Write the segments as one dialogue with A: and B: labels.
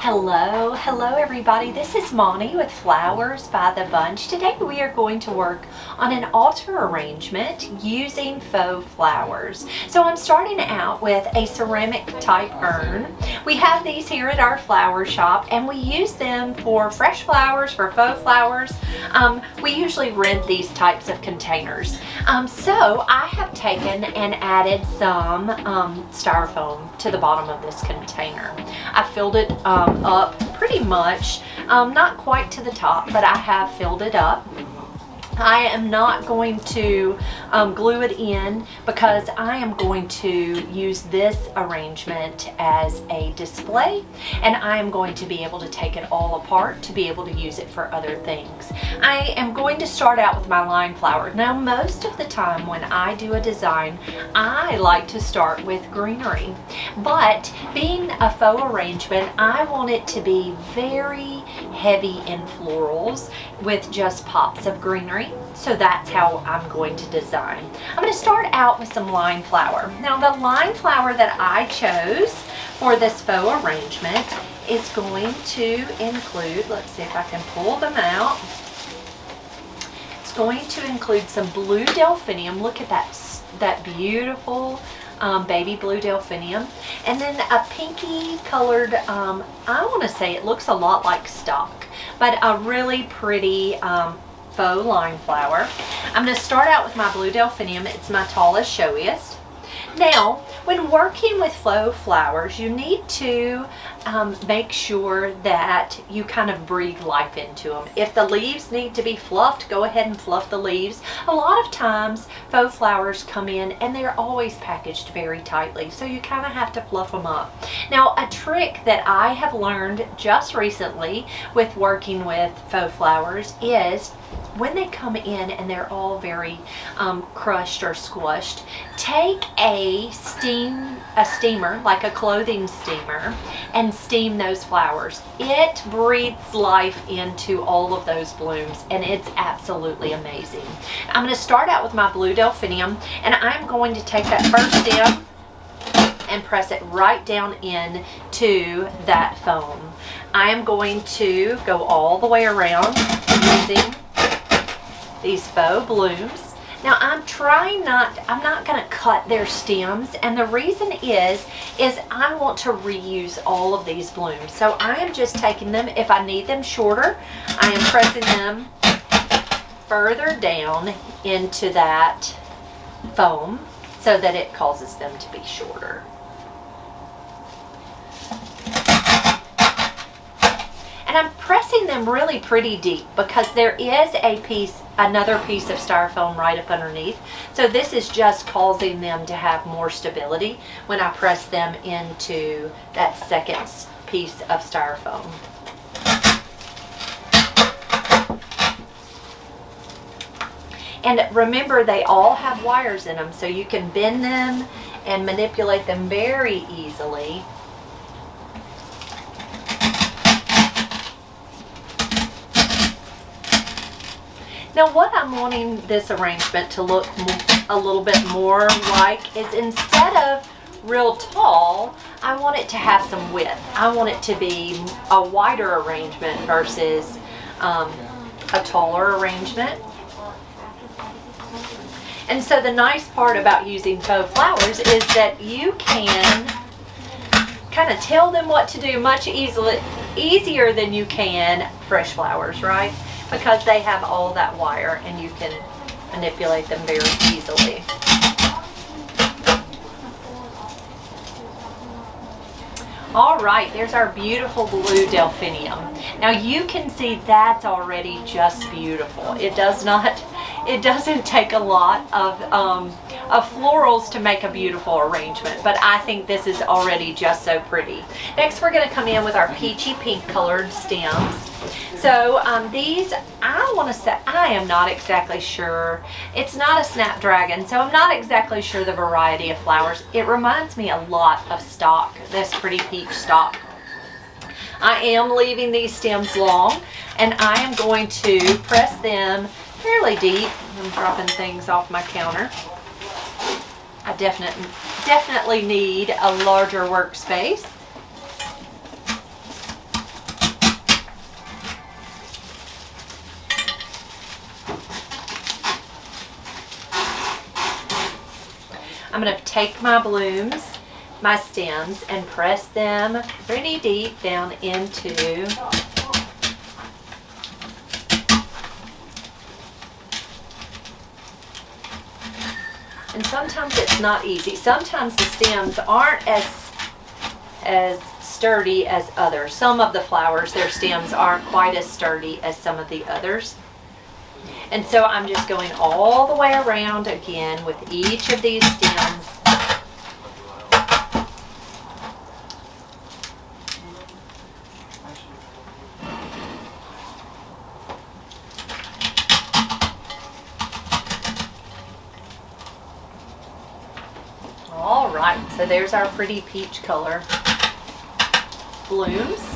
A: Hello everybody. This is Monty with Flowers by the Bunch. Today we are going to work on an altar arrangement using faux flowers. So I'm starting out with a ceramic type urn. We have these here at our flower shop and we use them for fresh flowers, for faux flowers. We usually rent these types of containers. So I have taken and added some styrofoam to the bottom of this container. I filled it up pretty much, not quite to the top, but I have filled it up. I am not going to glue it in because I am going to use this arrangement as a display, and I am going to be able to take it all apart to be able to use it for other things. I am going to start out with my line flower. Now most of the time when I do a design, I like to start with greenery, but being a faux arrangement, I want it to be very heavy in florals with just pops of greenery. So that's how I'm going to design. I'm going to start out with some line flower. Now the line flower that I chose for this faux arrangement is going to include, let's see if I can pull them out. It's going to include some blue delphinium. Look at that beautiful baby blue delphinium. And then a pinky colored, I want to say it looks a lot like stock, but a really pretty faux line flower. I'm going to start out with my blue delphinium. It's my tallest, showiest. Now, when working with faux flowers, you need to make sure that you kind of breathe life into them. If the leaves need to be fluffed, go ahead and fluff the leaves. A lot of times, faux flowers come in and they're always packaged very tightly, so you kind of have to fluff them up. Now, a trick that I have learned just recently with working with faux flowers is when they come in and they're all very crushed or squished, take a steamer, like a clothing steamer, and steam those flowers. It breathes life into all of those blooms, and it's absolutely amazing. I'm going to start out with my blue delphinium, and I'm going to take that first stem and press it right down into that foam. I am going to go all the way around using these faux blooms. Now I'm not going to cut their stems, and the reason is I want to reuse all of these blooms. So I am just taking them, if I need them shorter, I am pressing them further down into that foam so that it causes them to be shorter. And I'm pressing them really pretty deep because there is another piece of styrofoam right up underneath. So this is just causing them to have more stability when I press them into that second piece of styrofoam. And remember, they all have wires in them, so you can bend them and manipulate them very easily. Now what I'm wanting this arrangement to look a little bit more like is, instead of real tall, I want it to have some width. I want it to be a wider arrangement versus a taller arrangement. And so the nice part about using faux flowers is that you can kind of tell them what to do much easier than you can fresh flowers, right? Because they have all that wire and you can manipulate them very easily. All right, there's our beautiful blue delphinium. Now you can see that's already just beautiful. It doesn't take a lot of florals to make a beautiful arrangement, but I think this is already just so pretty. Next, we're going to come in with our peachy pink colored stems. So these, I want to say, I am not exactly sure. It's not a snapdragon, so I'm not exactly sure the variety of flowers. It reminds me a lot of stock, this pretty peach stock. I am leaving these stems long, and I am going to press them fairly deep. I'm dropping things off my counter. I definitely need a larger workspace. I'm going to take my blooms, my stems, and press them pretty deep down into and sometimes it's not easy. Sometimes the stems aren't as sturdy as others. Some of the flowers, their stems aren't quite as sturdy as some of the others. And so I'm just going all the way around again with each of these stems. All right, so there's our pretty peach color blooms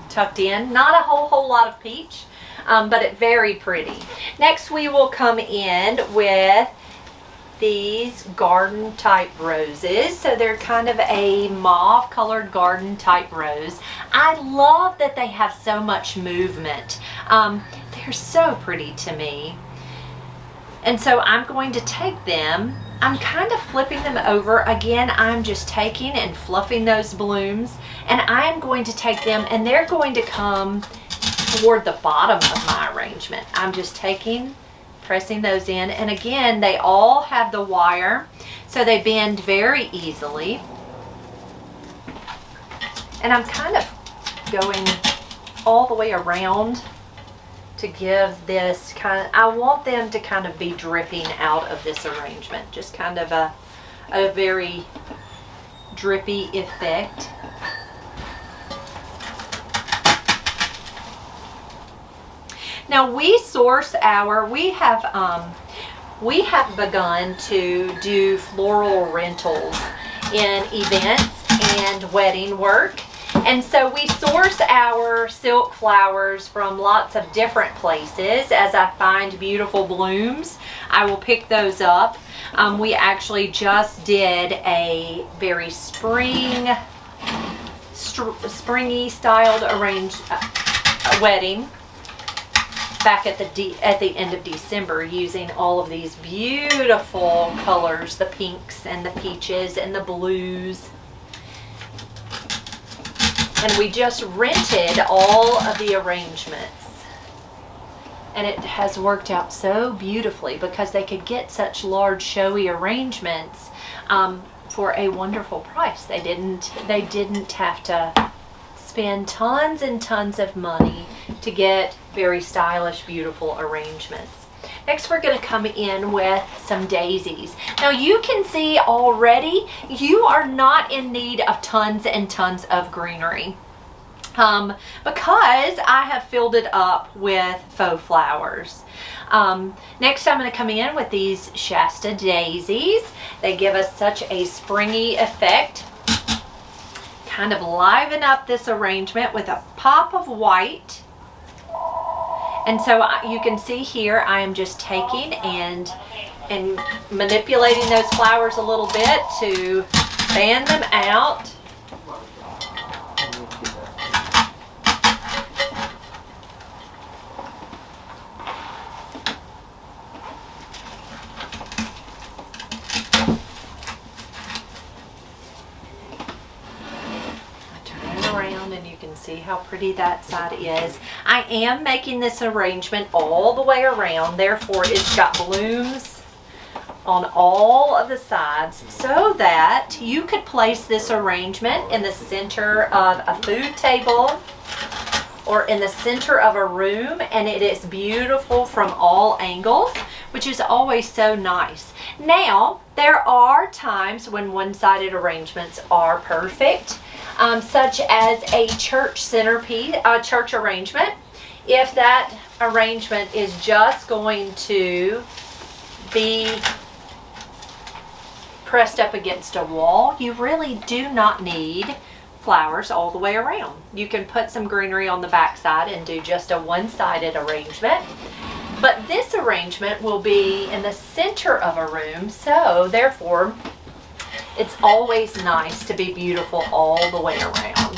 A: tucked in. Not a whole lot of peach, but it's very pretty. Next we will come in with these garden type roses. So they're kind of a mauve colored garden type rose. I love that they have so much movement. They're so pretty to me. And so I'm going to take them, I'm kind of flipping them over. Again, I'm just taking and fluffing those blooms, and I'm going to take them and they're going to come toward the bottom of my arrangement. I'm just taking, pressing those in, and again, they all have the wire, so they bend very easily. And I'm kind of going all the way around to give this kind of, I want them to kind of be dripping out of this arrangement. Just kind of a very drippy effect. Now we have begun to do floral rentals in events and wedding work. And so we source our silk flowers from lots of different places. As I find beautiful blooms, I will pick those up. We actually just did a very springy styled wedding back at the end of December, using all of these beautiful colors, the pinks and the peaches and the blues. And we just rented all of the arrangements. And it has worked out so beautifully because they could get such large showy arrangements for a wonderful price. They didn't have to spend tons and tons of money to get very stylish, beautiful arrangements. Next, we're going to come in with some daisies. Now you can see already you are not in need of tons and tons of greenery because I have filled it up with faux flowers. Next, I'm going to come in with these Shasta daisies. They give us such a springy effect. Kind of liven up this arrangement with a pop of white. And so you can see here I am just taking and manipulating those flowers a little bit to fan them out. Around and you can see how pretty that side is. I am making this arrangement all the way around, therefore it's got blooms on all of the sides so that you could place this arrangement in the center of a food table or in the center of a room, and it is beautiful from all angles, which is always so nice. Now, there are times when one-sided arrangements are perfect. Such as a church centerpiece, a church arrangement. If that arrangement is just going to be pressed up against a wall, you really do not need flowers all the way around. You can put some greenery on the back side and do just a one-sided arrangement. But this arrangement will be in the center of a room, so therefore it's always nice to be beautiful all the way around.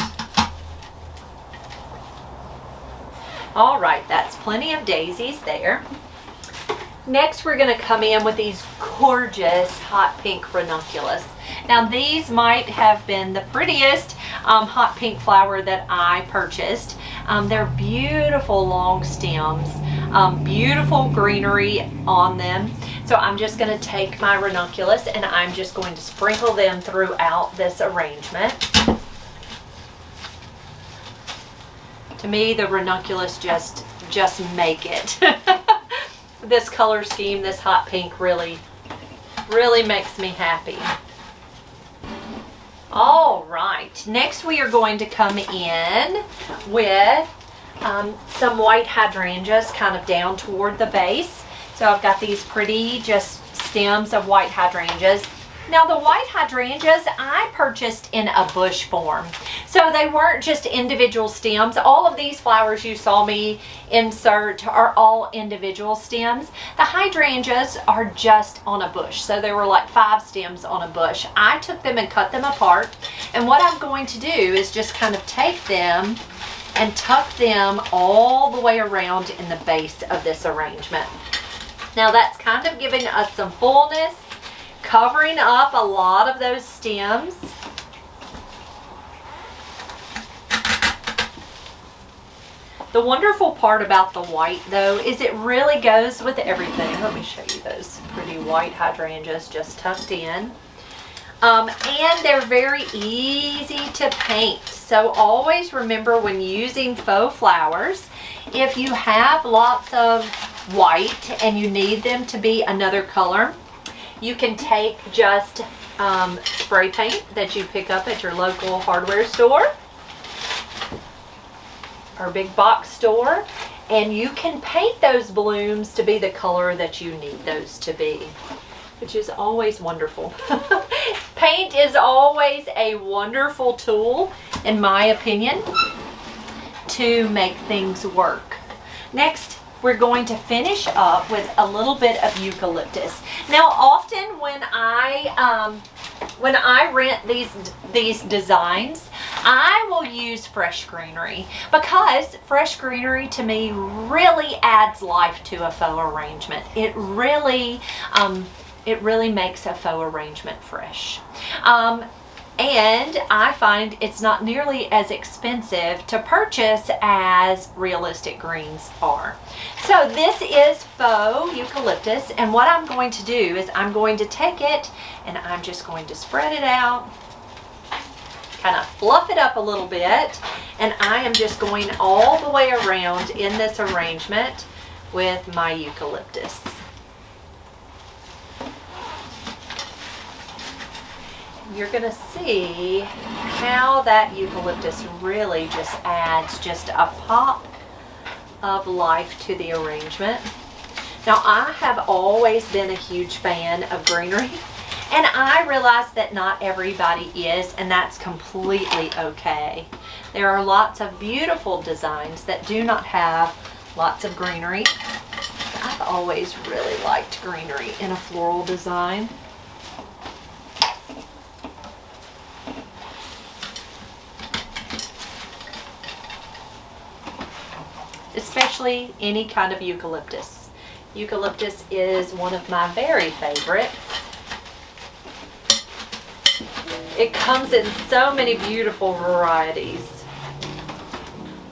A: All right, that's plenty of daisies there. Next, we're going to come in with these gorgeous hot pink ranunculus. Now, these might have been the prettiest hot pink flower that I purchased. They're beautiful long stems, beautiful greenery on them. So I'm just going to take my ranunculus and I'm just going to sprinkle them throughout this arrangement. To me, the ranunculus just make it. This color scheme, this hot pink really makes me happy. All right, next we are going to come in with some white hydrangeas kind of down toward the base. So I've got these pretty just stems of white hydrangeas. Now the white hydrangeas I purchased in a bush form. So they weren't just individual stems. All of these flowers you saw me insert are all individual stems. The hydrangeas are just on a bush. So they were like 5 stems on a bush. I took them and cut them apart. And what I'm going to do is just kind of take them and tuck them all the way around in the base of this arrangement. Now that's kind of giving us some fullness, covering up a lot of those stems. The wonderful part about the white though is it really goes with everything. Let me show you those pretty white hydrangeas just tucked in. And they're very easy to paint. So always remember when using faux flowers, if you have lots of white and you need them to be another color, you can take just spray paint that you pick up at your local hardware store or big box store, and you can paint those blooms to be the color that you need those to be, which is always wonderful. Paint is always a wonderful tool, in my opinion, to make things work. Next, we're going to finish up with a little bit of eucalyptus. Now, often when I rent these designs, I will use fresh greenery because fresh greenery to me really adds life to a faux arrangement. It really makes a faux arrangement fresh. And I find it's not nearly as expensive to purchase as realistic greens are. So this is faux eucalyptus, and what I'm going to do is I'm going to take it and I'm just going to spread it out, kind of fluff it up a little bit, and I am just going all the way around in this arrangement with my eucalyptus. You're going to see how that eucalyptus really just adds just a pop of life to the arrangement. Now, I have always been a huge fan of greenery, and I realize that not everybody is, and that's completely okay. There are lots of beautiful designs that do not have lots of greenery. I've always really liked greenery in a floral design. Especially any kind of eucalyptus. Eucalyptus is one of my very favorites. It comes in so many beautiful varieties.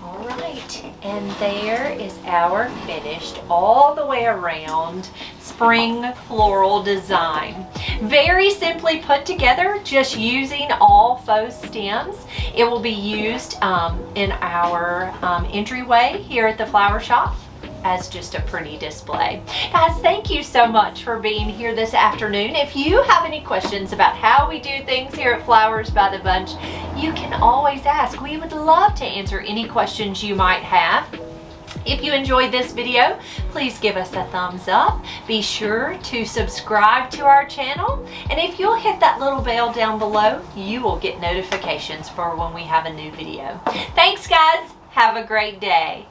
A: All right, and there is our finished all the way around spring floral design. Very simply put together, just using all faux stems. It will be used in our entryway here at the flower shop as just a pretty display. Guys, thank you so much for being here this afternoon. If you have any questions about how we do things here at Flowers by the Bunch, you can always ask. We would love to answer any questions you might have. If you enjoyed this video, please give us a thumbs up. Be sure to subscribe to our channel. And if you'll hit that little bell down below, you will get notifications for when we have a new video. Thanks, guys. Have a great day.